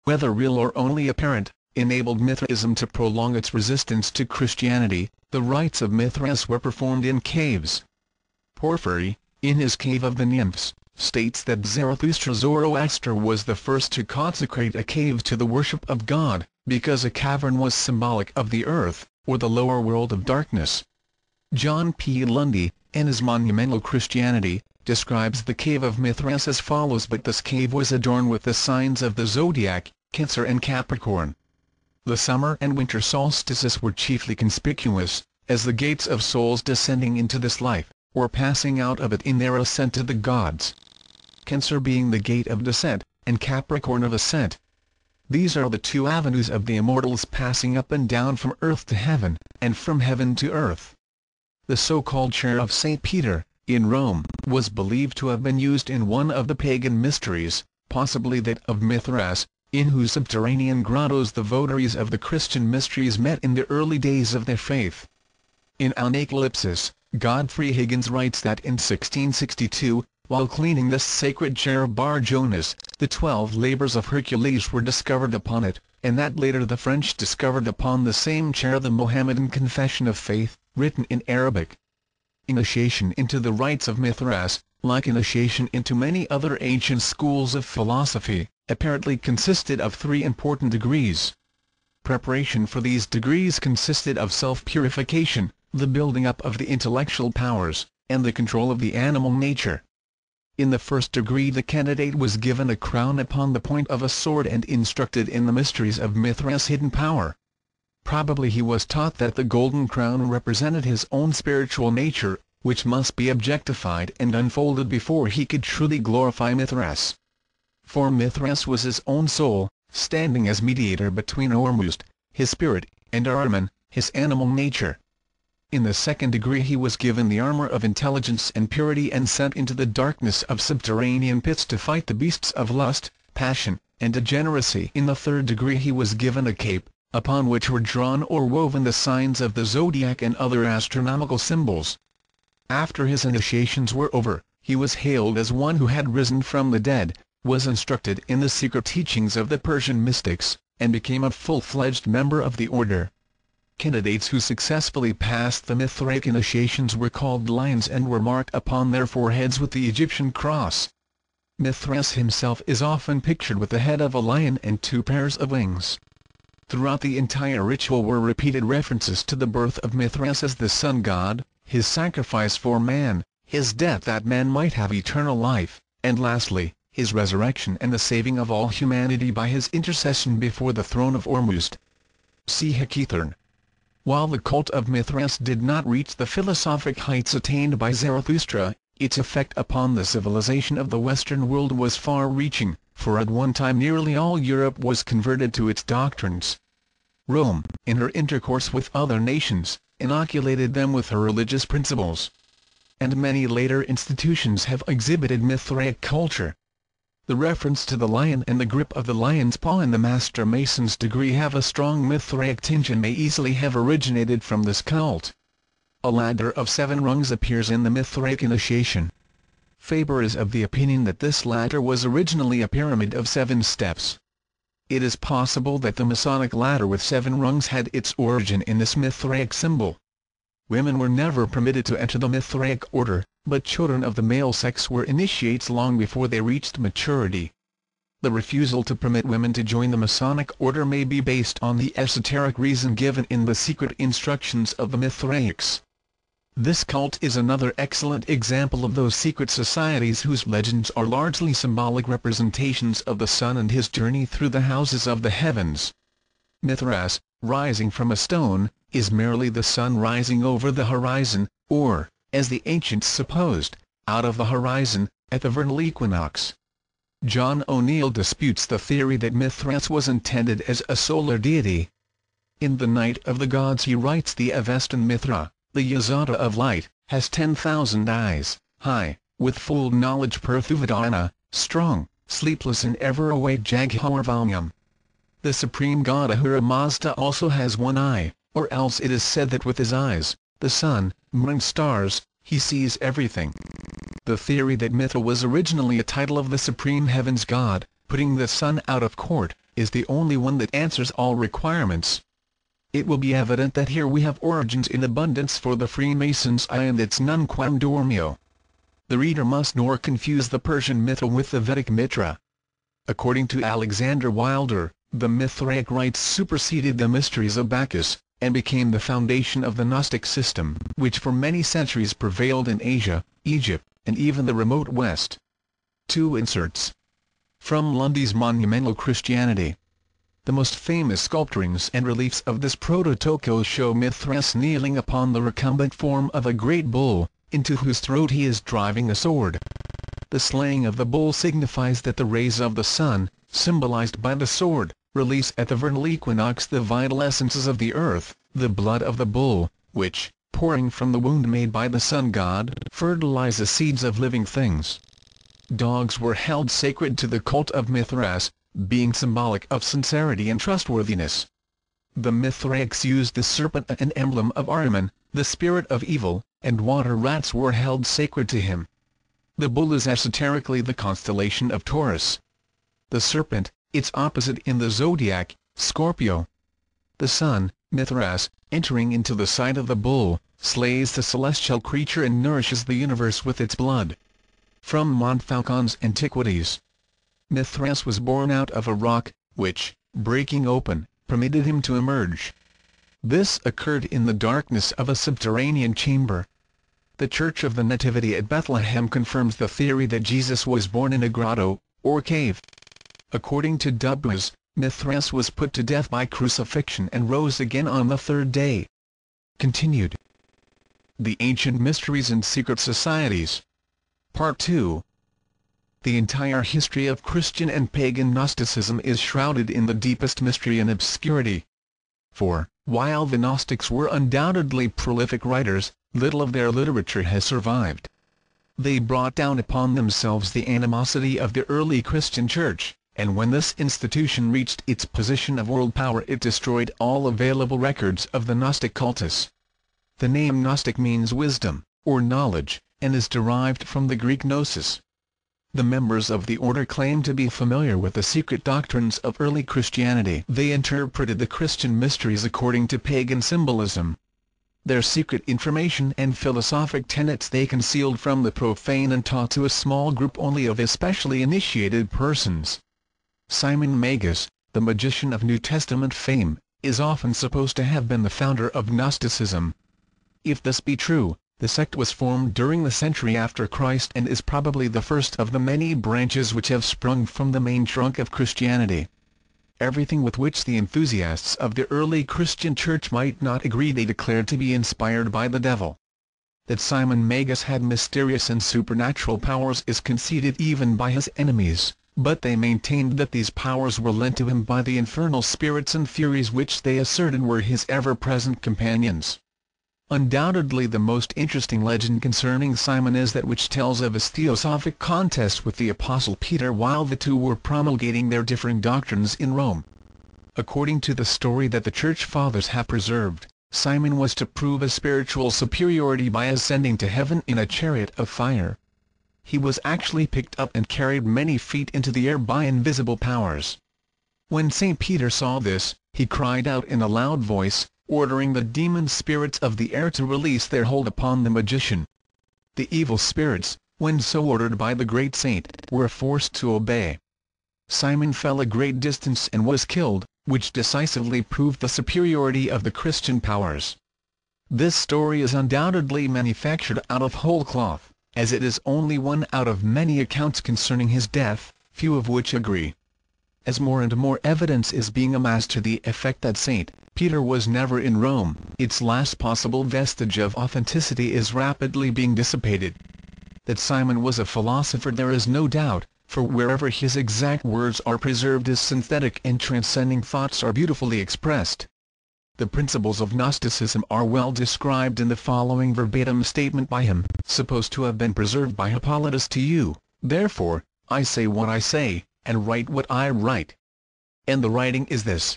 whether real or only apparent, enabled Mithraism to prolong its resistance to Christianity. The rites of Mithras were performed in caves. Porphyry, in his Cave of the Nymphs, states that Zoroaster was the first to consecrate a cave to the worship of God, because a cavern was symbolic of the earth, or the lower world of darkness. John P. Lundy, in his Monumental Christianity, describes the Cave of Mithras as follows: but this cave was adorned with the signs of the zodiac, Cancer and Capricorn. The summer and winter solstices were chiefly conspicuous, as the gates of souls descending into this life, or passing out of it in their ascent to the gods. Cancer being the gate of descent, and Capricorn of ascent. These are the two avenues of the immortals passing up and down from earth to heaven, and from heaven to earth. The so-called Chair of St. Peter, in Rome, was believed to have been used in one of the pagan mysteries, possibly that of Mithras, in whose subterranean grottos the votaries of the Christian mysteries met in the early days of their faith. In Anacalypsis, Godfrey Higgins writes that in 1662, while cleaning this sacred chair of Bar Jonas, the 12 labors of Hercules were discovered upon it, and that later the French discovered upon the same chair the Mohammedan Confession of Faith, written in Arabic. Initiation into the rites of Mithras, like initiation into many other ancient schools of philosophy, apparently consisted of 3 important degrees. Preparation for these degrees consisted of self-purification, the building up of the intellectual powers, and the control of the animal nature. In the first degree the candidate was given a crown upon the point of a sword and instructed in the mysteries of Mithras' hidden power. Probably he was taught that the golden crown represented his own spiritual nature, which must be objectified and unfolded before he could truly glorify Mithras. For Mithras was his own soul, standing as mediator between Ormuzd, his spirit, and Ahriman, his animal nature. In the second degree he was given the armor of intelligence and purity and sent into the darkness of subterranean pits to fight the beasts of lust, passion, and degeneracy. In the third degree he was given a cape, upon which were drawn or woven the signs of the zodiac and other astronomical symbols. After his initiations were over, he was hailed as one who had risen from the dead, was instructed in the secret teachings of the Persian mystics, and became a full-fledged member of the order. Candidates who successfully passed the Mithraic initiations were called lions and were marked upon their foreheads with the Egyptian cross. Mithras himself is often pictured with the head of a lion and 2 pairs of wings. Throughout the entire ritual were repeated references to the birth of Mithras as the sun god, his sacrifice for man, his death that man might have eternal life, and lastly, his resurrection and the saving of all humanity by his intercession before the throne of Ormuzd. See Hecathon. While the cult of Mithras did not reach the philosophic heights attained by Zarathustra, its effect upon the civilization of the Western world was far-reaching, for at one time nearly all Europe was converted to its doctrines. Rome, in her intercourse with other nations, inoculated them with her religious principles. And many later institutions have exhibited Mithraic culture. The reference to the lion and the grip of the lion's paw in the Master Mason's degree have a strong Mithraic tinge and may easily have originated from this cult. A ladder of 7 rungs appears in the Mithraic initiation. Faber is of the opinion that this ladder was originally a pyramid of 7 steps. It is possible that the Masonic ladder with 7 rungs had its origin in this Mithraic symbol. Women were never permitted to enter the Mithraic order, but children of the male sex were initiates long before they reached maturity. The refusal to permit women to join the Masonic order may be based on the esoteric reason given in the secret instructions of the Mithraics. This cult is another excellent example of those secret societies whose legends are largely symbolic representations of the sun and his journey through the houses of the heavens. Mithras, rising from a stone, is merely the sun rising over the horizon, or, as the ancients supposed, out of the horizon, at the vernal equinox. John O'Neill disputes the theory that Mithras was intended as a solar deity. In The Night of the Gods he writes, the Avestan Mithra, the Yazata of light, has 10,000 eyes, high, with full knowledge Perthuvadana, strong, sleepless and ever awake Jagharvalyam. The supreme god Ahura Mazda also has 1 eye, or else it is said that with his eyes, the sun, moon and stars, he sees everything. The theory that Mithra was originally a title of the supreme heavens god, putting the sun out of court, is the only one that answers all requirements. It will be evident that here we have origins in abundance for the Freemason's eye and its nunquam dormio. The reader must nor confuse the Persian Mithra with the Vedic Mitra. According to Alexander Wilder, the Mithraic rites superseded the mysteries of Bacchus, and became the foundation of the Gnostic system, which for many centuries prevailed in Asia, Egypt, and even the remote West. 2 inserts. From Lundy's Monumental Christianity. The most famous sculpturings and reliefs of this Prototokos show Mithras kneeling upon the recumbent form of a great bull, into whose throat he is driving a sword. The slaying of the bull signifies that the rays of the sun, symbolized by the sword, release at the vernal equinox the vital essences of the earth, the blood of the bull, which, pouring from the wound made by the sun god, fertilize the seeds of living things. Dogs were held sacred to the cult of Mithras, being symbolic of sincerity and trustworthiness. The Mithraics used the serpent as an emblem of Ahriman, the spirit of evil, and water rats were held sacred to him. The bull is esoterically the constellation of Taurus. The serpent, its opposite in the zodiac, Scorpio. The sun, Mithras, entering into the side of the bull, slays the celestial creature and nourishes the universe with its blood. From Montfaucon's Antiquities. Mithras was born out of a rock, which, breaking open, permitted him to emerge. This occurred in the darkness of a subterranean chamber. The Church of the Nativity at Bethlehem confirms the theory that Jesus was born in a grotto, or cave. According to Dubois, Mithras was put to death by crucifixion and rose again on the third day. Continued. The Ancient Mysteries and Secret Societies. Part 2. The entire history of Christian and pagan Gnosticism is shrouded in the deepest mystery and obscurity. For, while the Gnostics were undoubtedly prolific writers, little of their literature has survived. They brought down upon themselves the animosity of the early Christian Church, and when this institution reached its position of world power it destroyed all available records of the Gnostic cultus. The name Gnostic means wisdom, or knowledge, and is derived from the Greek gnosis. The members of the order claim to be familiar with the secret doctrines of early Christianity. They interpreted the Christian mysteries according to pagan symbolism. Their secret information and philosophic tenets they concealed from the profane and taught to a small group only of especially initiated persons. Simon Magus, the magician of New Testament fame, is often supposed to have been the founder of Gnosticism. If this be true, the sect was formed during the century after Christ and is probably the first of the many branches which have sprung from the main trunk of Christianity. Everything with which the enthusiasts of the early Christian Church might not agree they declared to be inspired by the devil. That Simon Magus had mysterious and supernatural powers is conceded even by his enemies, but they maintained that these powers were lent to him by the infernal spirits and furies which they asserted were his ever-present companions. Undoubtedly the most interesting legend concerning Simon is that which tells of his theosophic contest with the Apostle Peter while the two were promulgating their differing doctrines in Rome. According to the story that the Church Fathers have preserved, Simon was to prove a spiritual superiority by ascending to heaven in a chariot of fire. He was actually picked up and carried many feet into the air by invisible powers. When St. Peter saw this, he cried out in a loud voice, ordering the demon spirits of the air to release their hold upon the magician. The evil spirits, when so ordered by the great saint, were forced to obey. Simon fell a great distance and was killed, which decisively proved the superiority of the Christian powers. This story is undoubtedly manufactured out of whole cloth, as it is only one out of many accounts concerning his death, few of which agree. As more and more evidence is being amassed to the effect that St. Peter was never in Rome, its last possible vestige of authenticity is rapidly being dissipated. That Simon was a philosopher there is no doubt, for wherever his exact words are preserved his synthetic and transcending thoughts are beautifully expressed. The principles of Gnosticism are well described in the following verbatim statement by him, supposed to have been preserved by Hippolytus to you, therefore, I say what I say, and write what I write. And the writing is this.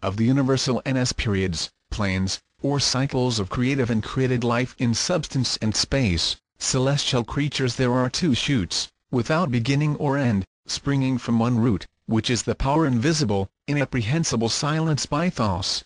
Of the universal NS periods, planes, or cycles of creative and created life in substance and space, celestial creatures there are two shoots, without beginning or end, springing from one root, which is the power invisible, inapprehensible silence pathos,